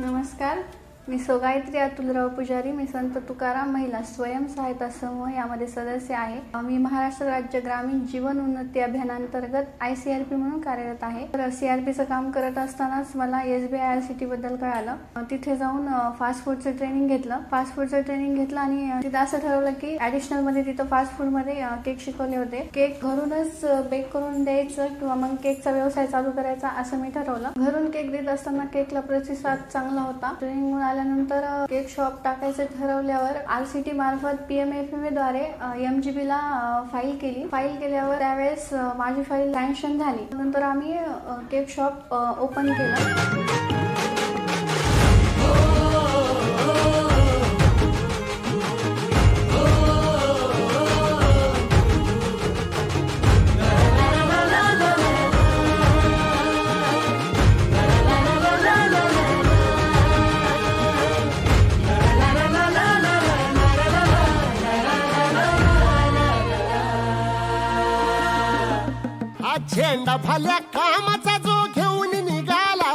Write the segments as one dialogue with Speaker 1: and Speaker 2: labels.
Speaker 1: नमस्कार, मी सौ गायत्री अतुलराव पुजारी. मी संत तुकाराम महिला स्वयंसहायता समूह यामध्ये सदस्य आहे. मी महाराष्ट्र राज्य ग्रामीण जीवन उन्नती अभियानांतर्गत ICRP म्हणून कार्यरत आहे. तर CRPचं काम करत असतानाच मला SBI IRCT बद्दल कळालं. तिथे जाऊन फास्ट फूडचं ट्रेनिंग घेतलं आणि तिथं असं ठरवलं की ॲडिशनल मध्ये तिथं फास्ट फूड मध्ये केक शिकवले होते. केक घरूनच बेक करून द्यायचं किंवा मग केकचा व्यवसाय चालू करायचा असं मी ठरवलं. घरून केक देत असताना केकला प्रतिसाद चांगला होता. ट्रेनिंग नंतर केक शॉप टाकायचं ठरवल्यावर RCT मार्फत PMFMA द्वारे MGB ला फाईल केल्यावर त्यावेळेस माझी फाईल सँक्शन झाली. नंतर आम्ही केक शॉप ओपन केलं.
Speaker 2: झेंडा भल्या कामाचा जो घेऊन निघाला,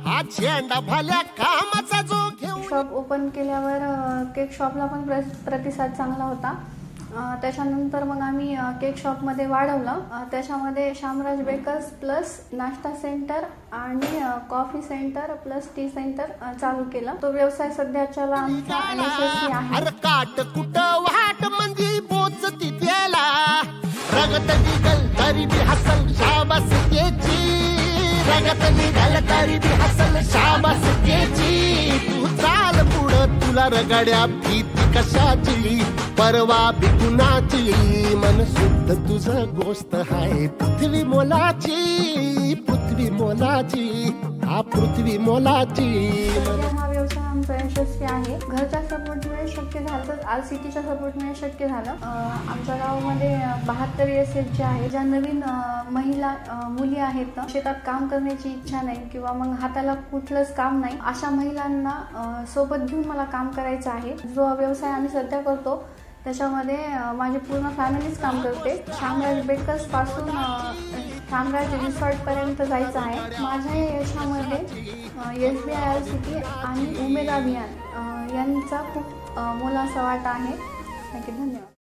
Speaker 2: हा झेंडा भल्या कामाचा जो घेऊन.
Speaker 1: शॉप ओपन केल्यावर केक शॉपला पण प्रतिसाद चांगला होता. त्याच्यानंतर मग आम्ही केक शॉप मध्ये वाढवलं. त्याच्यामध्ये शामराज बेकर्स प्लस नाश्ता सेंटर आणि coffee centre plus T centre चालू केला. तो व्यवसाय सध्याच्याला आमचा यशस्वी आहे.
Speaker 2: अरे काट कुठं वाट म्हणजे पोचती त्याला, रगत निघल तरी बी हसल शाबास त्याची, रगत निघल तरी बी हसल शाबास त्याची. तू चाल पुढं, तुला रगड्या भीती कशाची, परवा बी कुणाची, मन शुद्ध तुझं गोष्ट हाय पृथ्वी मोलाची, पृथ्वी मोलाची, हा पृथ्वी मोलाची.
Speaker 1: हा व्यवसाय आमचा यशस्वी आहे. घरच्या सपोर्टमुळे शक्य झालं, तर RCTच्या सपोर्टमुळे शक्य झालं. आमच्या गावामध्ये 72 SH जे आहे, ज्या नवीन महिला मुली आहेत, शेतात काम करण्याची इच्छा नाही किंवा मग हाताला कुठलंच काम नाही, अशा महिलांना सोबत घेऊन मला काम करायचं आहे. जो व्यवसाय आम्ही सध्या करतो त्याच्यामध्ये माझी पूर्ण फॅमिलीच काम करते. शामराज बेकर्स पासून शामराज रिसॉर्ट पर्यंत जायचं आहे. माझ्या या यशामध्ये SBI IRCT आणि उमेद अभियान यांचा खूप मोलाचा वाटा आहे. धन्यवाद.